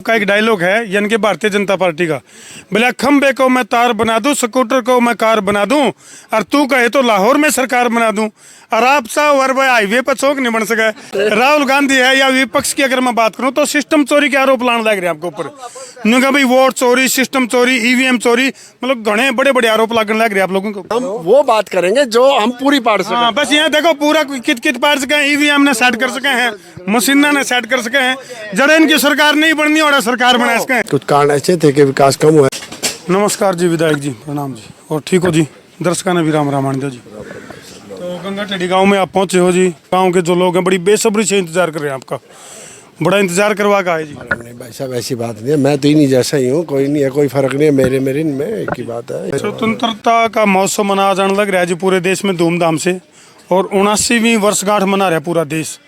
का एक डायलॉग है यानी कि भारतीय जनता पार्टी का, बोले खंबे को मैं तार बना दूं, स्कूटर को मैं कार बना दूं, और तू कहे तो लाहौर में सरकार बना दूं। और आप सा हाईवे पर चौक नहीं बन सका। राहुल गांधी है या विपक्ष की अगर मैं बात करूं तो सिस्टम चोरी के आरोप लाने लग रहे हैं आपके ऊपर। उन्होंने भाई वोट चोरी, सिस्टम चोरी, ईवीएम चोरी, मतलब घने बड़े बड़े आरोप लगने लग रहे हैं आप लोगों को। हम वो बात करेंगे जो हम पूरी पाड़ सके। हाँ, बस यहाँ देखो पूरा कित पाड़ सके हैं, ईवीएम ने सेट कर सके हैं, मशीना ने सेट कर सके हैं, जड़े इनकी सरकार नहीं बननी और सरकार बना सके हैं। कुछ कारण ऐसे थे कि विकास कम हुआ। नमस्कार जी विधायक जी, प्रणाम जी, और ठीक हो जी? दर्शकों ने भी राम रामायण जी। तो गंगा टेढ़ी गांव में आप पहुंचे हो जी। गांव के जो लोग हैं बड़ी बेसब्री से इंतजार कर रहे हैं आपका, बड़ा इंतजार करवा का है जी। नहीं भाई साहब ऐसी बात नहीं है, मैं तो इन्हीं जैसा ही हूँ, कोई नहीं है, कोई फर्क नहीं है मेरे इनमें, एक ही बात है। स्वतंत्रता का महोत्सव मनाया जाने लग रहा है जी पूरे देश में धूमधाम से, और 79वीं वर्षगांठ मना रहा है पूरा देश।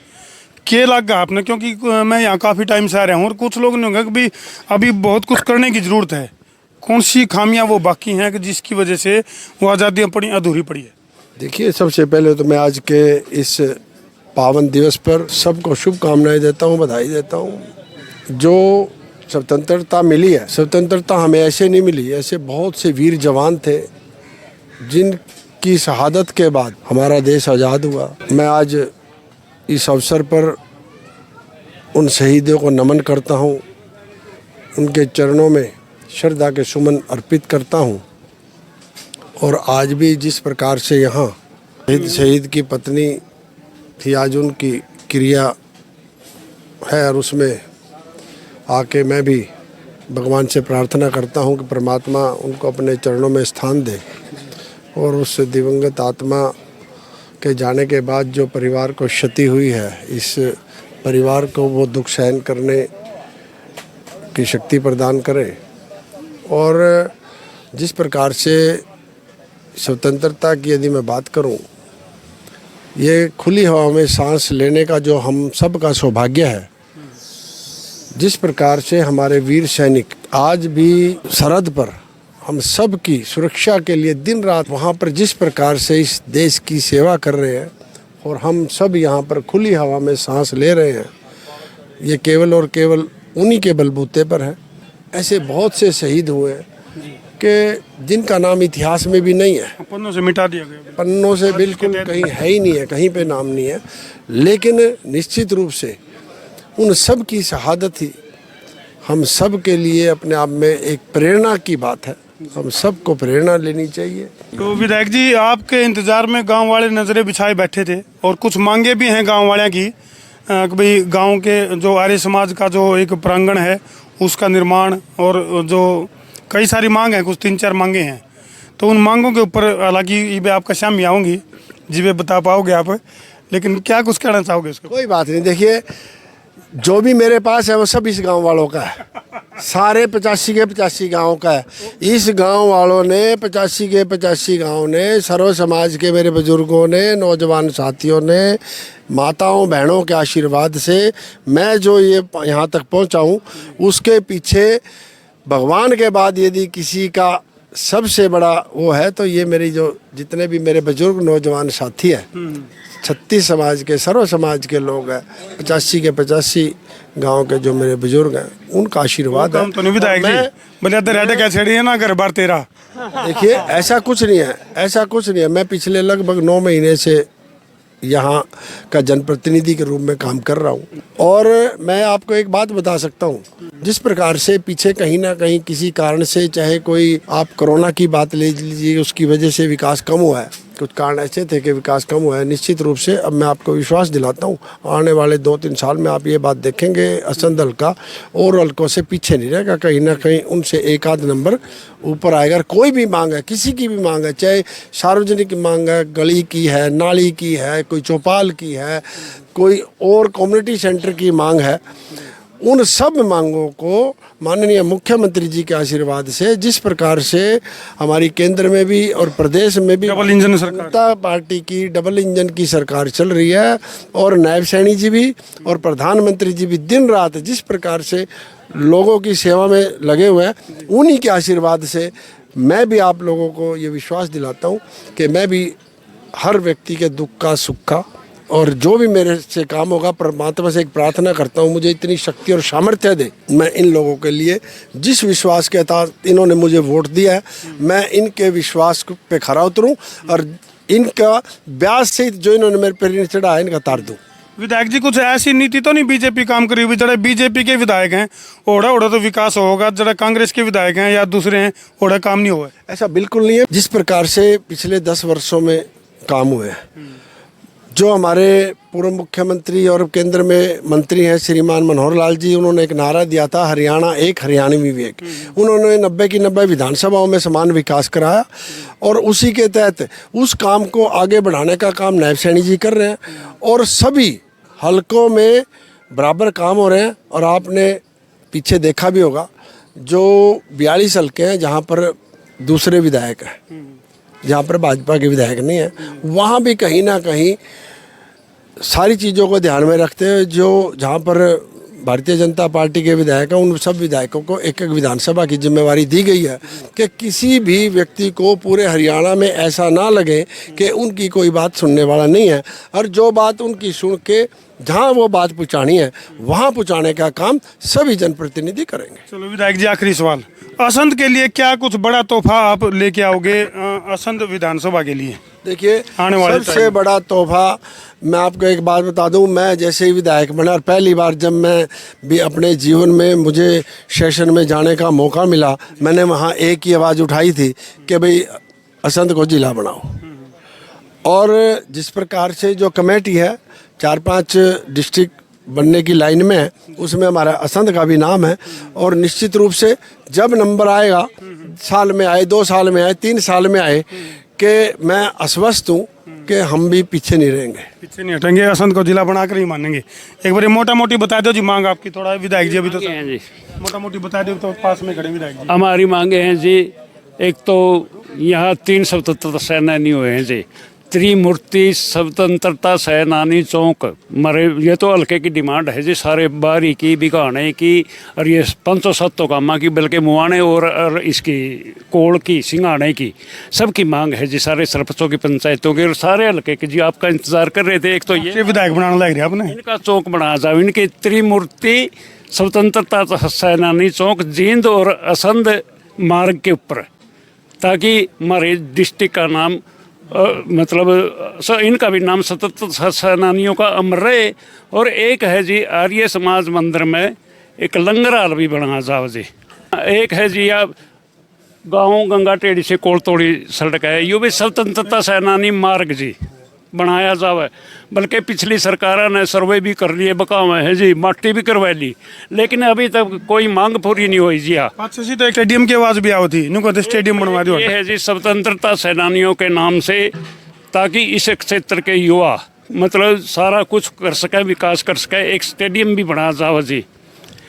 क्या लगा आपने? क्योंकि मैं यहाँ काफ़ी टाइम से आ रहा हूँ और कुछ लोग ने कहा कि भी अभी बहुत कुछ करने की ज़रूरत है। कौन सी खामियां वो बाकी हैं कि जिसकी वजह से वो आज़ादी पड़ी अधूरी पड़ी है? देखिए, सबसे पहले तो मैं आज के इस पावन दिवस पर सबको शुभकामनाएं देता हूँ, बधाई देता हूँ। जो स्वतंत्रता मिली है, स्वतंत्रता हमें ऐसे नहीं मिली, ऐसे बहुत से वीर जवान थे जिनकी शहादत के बाद हमारा देश आज़ाद हुआ। मैं आज इस अवसर पर उन शहीदों को नमन करता हूँ, उनके चरणों में श्रद्धा के सुमन अर्पित करता हूँ। और आज भी जिस प्रकार से यहाँ शहीद की पत्नी थी, आज उनकी क्रिया है, और उसमें आके मैं भी भगवान से प्रार्थना करता हूँ कि परमात्मा उनको अपने चरणों में स्थान दे, और उस दिवंगत आत्मा के जाने के बाद जो परिवार को क्षति हुई है, इस परिवार को वो दुख सहन करने की शक्ति प्रदान करे। और जिस प्रकार से स्वतंत्रता की यदि मैं बात करूं, ये खुली हवा में सांस लेने का जो हम सब का सौभाग्य है, जिस प्रकार से हमारे वीर सैनिक आज भी सरहद पर हम सब की सुरक्षा के लिए दिन रात वहाँ पर जिस प्रकार से इस देश की सेवा कर रहे हैं, और हम सब यहाँ पर खुली हवा में सांस ले रहे हैं, ये केवल और केवल उन्हीं के बलबूते पर है। ऐसे बहुत से शहीद हुए हैं कि जिनका नाम इतिहास में भी नहीं है, पन्नों से मिटा दिया गया, पन्नों से बिल्कुल कहीं है ही नहीं है, कहीं पे नाम नहीं है। लेकिन निश्चित रूप से उन सब की शहादत ही हम सब के लिए अपने आप में एक प्रेरणा की बात है, हम सबको प्रेरणा लेनी चाहिए। तो विधायक जी, आपके इंतजार में गांव वाले नज़रें बिछाए बैठे थे, और कुछ मांगे भी हैं गांव वाले की कि भाई गांव के जो आर्य समाज का जो एक प्रांगण है उसका निर्माण, और जो कई सारी मांग है, कुछ 3-4 मांगे हैं। तो उन मांगों के ऊपर हालांकि ये आपका शाम में आऊँगी जी, वे बता पाओगे आप, लेकिन क्या कुछ कहना चाहोगे इसको? कोई बात नहीं, देखिए जो भी मेरे पास है वो सब इस गांव वालों का है, सारे 85 के 85 गांव का है। इस गांव वालों ने 85 के 85 गांव ने, सर्व समाज के मेरे बुजुर्गों ने, नौजवान साथियों ने, माताओं बहनों के आशीर्वाद से मैं जो ये यहाँ तक पहुँचा हूँ, उसके पीछे भगवान के बाद यदि किसी का सबसे बड़ा वो है तो ये मेरी जो जितने भी मेरे बुजुर्ग नौजवान साथी हैं, 36 समाज के, सर्व समाज के लोग हैं, 85 के 85 गांव के जो मेरे बुजुर्ग हैं, उनका आशीर्वाद है। तो नहीं विधायक जी, बोले कैसे है ना घर बार तेरा। देखिए, ऐसा कुछ नहीं है, ऐसा कुछ नहीं है। मैं पिछले लगभग 9 महीने से यहाँ का जनप्रतिनिधि के रूप में काम कर रहा हूँ, और मैं आपको एक बात बता सकता हूँ, जिस प्रकार से पीछे कहीं ना कहीं किसी कारण से, चाहे कोई आप कोरोना की बात ले लीजिए, उसकी वजह से विकास कम हुआ है, कुछ कारण ऐसे थे कि विकास कम हुआ है। निश्चित रूप से अब मैं आपको विश्वास दिलाता हूँ, आने वाले 2-3 साल में आप ये बात देखेंगे, असंध हल्का और हल्कों से पीछे नहीं रहेगा, कहीं ना कहीं उनसे एक आध नंबर ऊपर आएगा। कोई भी मांग है, किसी की भी मांग है, चाहे सार्वजनिक मांग है, गली की है, नाली की है, कोई चौपाल की है, कोई और कम्युनिटी सेंटर की मांग है, उन सब मांगों को माननीय मुख्यमंत्री जी के आशीर्वाद से, जिस प्रकार से हमारी केंद्र में भी और प्रदेश में भी डबल इंजन सरकार, जनता पार्टी की डबल इंजन की सरकार चल रही है, और नायब सैनी जी भी और प्रधानमंत्री जी भी दिन रात जिस प्रकार से लोगों की सेवा में लगे हुए हैं, उन्हीं के आशीर्वाद से मैं भी आप लोगों को ये विश्वास दिलाता हूँ कि मैं भी हर व्यक्ति के दुख का, सुख का और जो भी मेरे से काम होगा परमात्मा से एक प्रार्थना करता हूँ मुझे इतनी शक्ति और सामर्थ्य दे, मैं इन लोगों के लिए जिस विश्वास के तहत इन्होंने मुझे वोट दिया है मैं इनके विश्वास पे खरा उतरूँ और इनका ब्याज सहित जो इन्होंने मेरे पर ऋण चढ़ा है इनका तार दूँ। विधायक जी कुछ ऐसी नीति तो नहीं बीजेपी काम करी हुई, जरा बीजेपी के विधायक हैं ओढ़ा ओढ़ा तो विकास होगा, जरा कांग्रेस के विधायक हैं या दूसरे हैं ओढ़ा काम नहीं हुआ है। ऐसा बिल्कुल नहीं है। जिस प्रकार से पिछले 10 वर्षों में काम हुए हैं, जो हमारे पूर्व मुख्यमंत्री और केंद्र में मंत्री हैं श्रीमान मनोहर लाल जी, उन्होंने एक नारा दिया था हरियाणा एक हरियाणवी भी एक। उन्होंने 90 की 90 विधानसभाओं में समान विकास कराया और उसी के तहत उस काम को आगे बढ़ाने का काम नायब सैनी जी कर रहे हैं और सभी हलकों में बराबर काम हो रहे हैं। और आपने पीछे देखा भी होगा जो 42 हलके हैं जहाँ पर दूसरे विधायक हैं, जहाँ पर भाजपा के विधायक नहीं है, वहाँ भी कहीं ना कहीं सारी चीज़ों को ध्यान में रखते हुए जो जहाँ पर भारतीय जनता पार्टी के विधायक हैं उन सब विधायकों को एक एक विधानसभा की जिम्मेवारी दी गई है कि किसी भी व्यक्ति को पूरे हरियाणा में ऐसा ना लगे कि उनकी कोई बात सुनने वाला नहीं है और जो बात उनकी सुन के जहाँ वो बात पहुँचानी है वहाँ पहुँचाने का काम सभी जनप्रतिनिधि करेंगे। चलो विधायक जी आखिरी सवाल, असंध के लिए क्या कुछ बड़ा तोहफा आप लेके आओगे असंध विधानसभा के लिए? देखिए आने वाले सबसे बड़ा तोहफा मैं आपको एक बात बता दूं, मैं जैसे ही विधायक बना और पहली बार जब मैं भी अपने जीवन में मुझे सेशन में जाने का मौका मिला, मैंने वहाँ एक ही आवाज़ उठाई थी कि भाई असंध को जिला बनाओ। और जिस प्रकार से जो कमेटी है 4-5 डिस्ट्रिक्ट बनने की लाइन में है, उसमें हमारा असंध का भी नाम है और निश्चित रूप से जब नंबर आएगा, साल में आए 2 साल में आए 3 साल में आए, कि मैं आश्वस्त हूँ कि हम भी पीछे नहीं रहेंगे, पीछे नहीं हटेंगे, असंध को जिला बनाकर ही मानेंगे। एक बार मोटा मोटी बता दो जी मांग आपकी, थोड़ा विधायक जी अभी तो हैं जी, मोटा मोटी बता दो तो पास में खड़े विधायक जी। हमारी मांगे हैं जी, एक तो यहाँ 3 स्वतंत्रता सेनानी हुए हैं जी, त्रिमूर्ति स्वतंत्रता सेनानी चौक मरे, ये तो हल्के की डिमांड है जी, सारे बारी की बिगाने की और ये 507 कामा की, बल्कि मुआने और इसकी कोल की सिंगाने की सबकी मांग है जी, सारे सरपंचों की पंचायतों की और सारे हल्के की जी। आपका इंतजार कर रहे थे। एक तो ये विधायक बनाने लग रहे आपने, इनका चौक बना जाओ, इनकी त्रिमूर्ति स्वतंत्रता सेनानी चौक जींद और असंध मार्ग के ऊपर, ताकि हमारे डिस्ट्रिक्ट का नाम मतलब इनका भी नाम स्वतंत्रता सेनानियों का अमर रहे। और एक है जी आर्य समाज मंदिर में एक लंगर हाल भी बना जाओ जी। एक है जी आप गाँव गंगा टेढ़ी से कोलतोड़ी सड़क है, ये भी स्वतंत्रता सेनानी मार्ग जी बनाया जावे। बल्कि पिछली सरकारों ने सर्वे भी कर लिए, बकावे है जी, माटी भी करवा ली, लेकिन अभी तक कोई मांग पूरी नहीं हुई जी। पाँच से तो एक स्टेडियम की आवाज भी आई थी, इनको तो स्टेडियम बनवा दो। ये है जी स्वतंत्रता सेनानियों के नाम से, ताकि इस क्षेत्र के युवा मतलब सारा कुछ कर सके, विकास कर सके, एक स्टेडियम भी बना जाओ जी।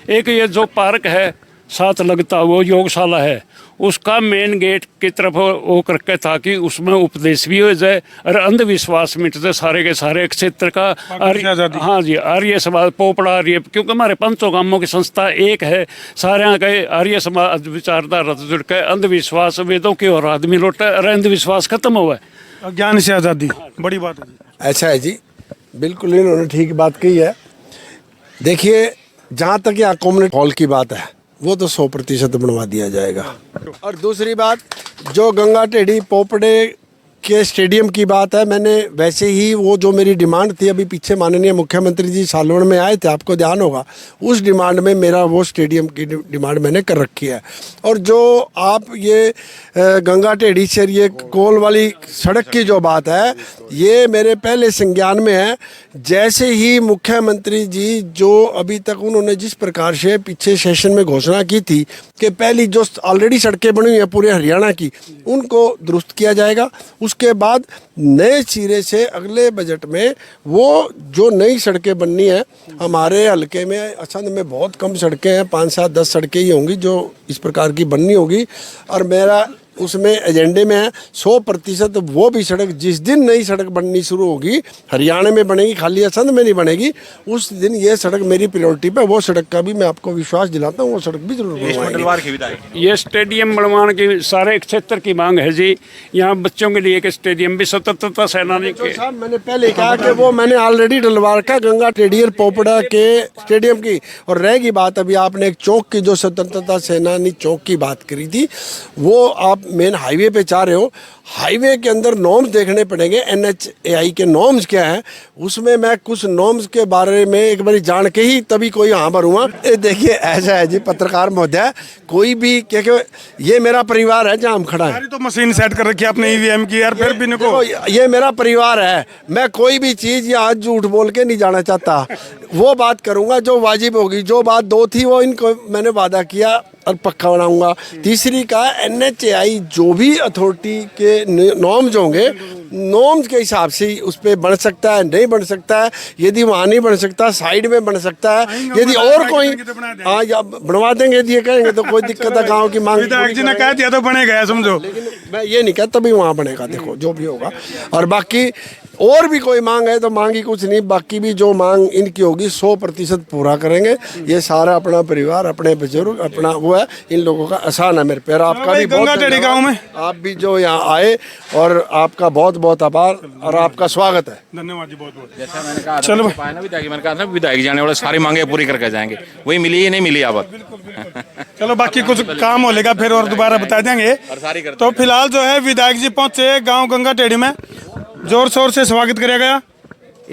एक ये जो पार्क है साथ लगता वो योगशाला है, उसका मेन गेट की तरफ वो करके, ताकि उसमें उपदेश भी हो जाए और अंधविश्वास मिट जाए सारे के सारे क्षेत्र का। हाँ जी, आर्य समाज पोपड़ा आर्य, क्योंकि हमारे 500 गांवों की संस्था एक है, सारे के आर्य समाज विचारधारा जुड़ के अंधविश्वास वेदों की और आदमी लौटा और अंधविश्वास खत्म हुआ है। ज्ञान से आज़ादी, बड़ी बात है जी। ऐसा है जी, बिल्कुल इन्होंने ठीक बात कही है। देखिए जहाँ तक यहाँ कम्युनिटी हॉल की बात है वो तो 100% बनवा दिया जाएगा। और दूसरी बात जो गंगा टेढ़ी पोपड़े के स्टेडियम की बात है, मैंने वैसे ही वो जो मेरी डिमांड थी, अभी पीछे माननीय मुख्यमंत्री जी सालवड़ में आए थे, आपको ध्यान होगा, उस डिमांड में मेरा वो स्टेडियम की डिमांड मैंने कर रखी है। और जो आप ये गंगा टेढ़ी से ये कोल वाली सड़क की जो बात है, ये मेरे पहले संज्ञान में है। जैसे ही मुख्यमंत्री जी जो अभी तक उन्होंने जिस प्रकार से पीछे सेशन में घोषणा की थी कि पहली जो ऑलरेडी सड़कें बनी हुई हैं पूरे हरियाणा की, उनको दुरुस्त किया जाएगा। उसके बाद नए सिरे से अगले बजट में वो जो नई सड़कें बननी है, हमारे हलके में असंध में बहुत कम सड़कें हैं, 5-7-10 सड़कें ही होंगी जो इस प्रकार की बननी होगी। और मेरा उसमें एजेंडे में है 100%। वो भी सड़क जिस दिन नई सड़क बननी शुरू होगी, हरियाणा में बनेगी, खाली असंध में नहीं बनेगी, उस दिन ये सड़क मेरी प्रायोरिटी पे। वो सड़क का भी मैं आपको विश्वास दिलाता हूँ, वो सड़क भी जरूर बनवाएंगे। ये स्टेडियम बनवाने की सारे क्षेत्र की मांग है जी। यहाँ बच्चों के लिए एक स्टेडियम भी स्वतंत्रता सेनानी के। साहब मैंने पहले कहा कि वो मैंने ऑलरेडी डलवा रखा गंगा टेडियर पोपड़ा के स्टेडियम की। और रहेगी बात, अभी आपने एक चौक की, जो स्वतंत्रता सेनानी चौक की बात करी थी, वो आप मेन हाईवे पे चाह रहे हो। हाईवे के अंदर नॉर्म्स देखने पड़ेंगे, NHAI के नॉर्म्स क्या है। उसमें मैं कुछ नॉर्म्स के बारे में एक बार जान के ही तभी कोई हाँ भरूँगा। देखिए ऐसा है जी पत्रकार महोदय, कोई भी क्योंकि ये मेरा परिवार है जहाँ हम खड़ा है। तो मशीन सेट कर रखी है आपने EVM की यार, फिर भी इनको ये मेरा परिवार है, मैं कोई भी चीज़ यहाँ झूठ बोल के नहीं जाना चाहता। वो बात करूँगा जो वाजिब होगी। जो बात 2 थी वो इनको मैंने वादा किया और पक्का बनाऊंगा। तीसरी का NHAI जो भी अथॉरिटी के नॉर्म्स होंगे, नॉर्म्स के हिसाब से उस पर बन सकता है, नहीं बन सकता है। यदि वहाँ नहीं बन सकता, साइड में बन सकता है। यदि और कोई हाँ या बनवा देंगे, यदि ये कहेंगे तो कोई दिक्कत है। गाँव की मांग विधायक जी ने कह दिया तो बनेगा, समझो। लेकिन मैं ये नहीं कहता तभी वहाँ बनेगा, देखो जो भी होगा। और बाकी और भी कोई मांग है तो मांगी कुछ नहीं, बाकी भी जो मांग इनकी होगी 100% पूरा करेंगे। ये सारा अपना परिवार, अपने बुजुर्ग, अपना वो है, इन लोगों का आसान है मेरे पे। आपका भी बहुत गाँव में आप भी जो यहाँ आए, और आपका बहुत बहुत आभार और आपका स्वागत है। धन्यवाद जी, बहुत बहुत। जैसा मैंने कहा चलो मैंने कहा था विधायक जाने वाले सारी मांगे पूरी करके जाएंगे, वही मिली या नहीं मिली अब। चलो बाकी कुछ काम हो लेगा फिर और दोबारा बता देंगे। तो फिलहाल जो है विधायक जी पहुंचे गांव गंगा टेढ़ी में, जोर शोर से स्वागत किया गया।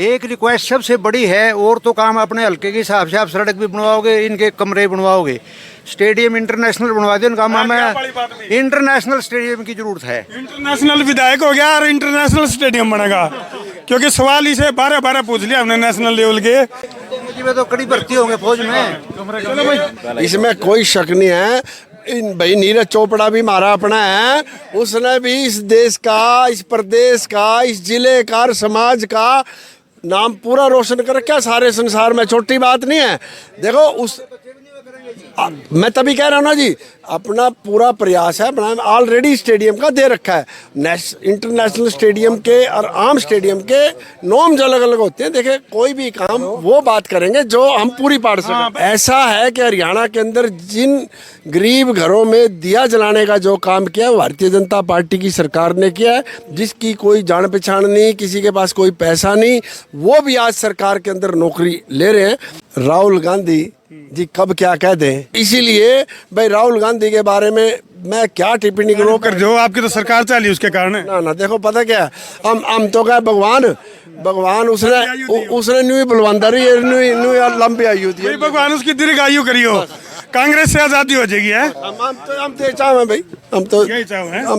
एक रिक्वेस्ट सबसे बड़ी है, और तो काम अपने हल्के के हिसाब से आप सड़क भी बनवाओगे, इनके कमरे बनवाओगे, स्टेडियम इंटरनेशनल बनवा दे। काम हमें इंटरनेशनल स्टेडियम की जरूरत है। इंटरनेशनल विधायक हो गया और इंटरनेशनल स्टेडियम बनेगा, क्योंकि सवाल इसे 12 पूछ लिया हमने नेशनल लेवल के। तो कड़ी भर्ती होंगे फौज में, इसमें कोई शक नहीं है। भाई नीरज चोपड़ा भी हमारा अपना है, उसने भी इस देश का, इस प्रदेश का, इस जिले का, समाज का नाम पूरा रोशन कर रखा सारे संसार में। छोटी बात नहीं है। देखो उस मैं तभी कह रहा हूँ ना जी, अपना पूरा प्रयास है बनाने। ऑलरेडी स्टेडियम का दे रखा है, इंटरनेशनल स्टेडियम के और आम स्टेडियम के नॉर्म्स अलग अलग होते हैं। देखे कोई भी काम वो बात करेंगे जो हम पूरी पाड़ सकें। ऐसा है कि हरियाणा के अंदर जिन गरीब घरों में दिया जलाने का जो काम किया है भारतीय जनता पार्टी की सरकार ने किया है, जिसकी कोई जान पहचान नहीं, किसी के पास कोई पैसा नहीं, वो भी आज सरकार के अंदर नौकरी ले रहे हैं। राहुल गांधी जी कब क्या कह दें, इसीलिए भाई राहुल गांधी के बारे में मैं क्या टिप्पणी करूँ। कर जो आपकी तो सरकार चली उसके कारण ना देखो पता क्या है, हम तो क्या भगवान उसने न्यू बुलवंदरी लंबी आयु थी। भगवान उसकी दीर्घ आयु करियो, कांग्रेस से आजादी हो जाएगी है। हम तो चाहे भाई, हम तो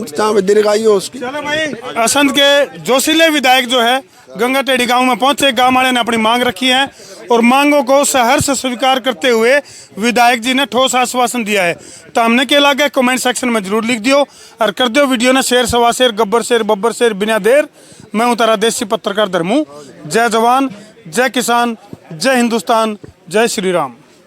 चाहे दीर्घ आयु हो उसकी। चलो भाई, असंध के जोशीले विधायक जो है गंगा टेढ़ी गांव में पहुंचे। गांव वाले ने अपनी मांग रखी है और मांगों को सहर्ष स्वीकार करते हुए विधायक जी ने ठोस आश्वासन दिया है। तो हमने क्या लगा कमेंट सेक्शन में जरूर लिख दियो और कर दो वीडियो ने शेयर, सवा share, Gabbar share, Babbar share बिना देर। मैं हूं तारा देसी पत्रकार धर्मू। जय जवान, जय किसान, जय हिंदुस्तान, जय श्री राम।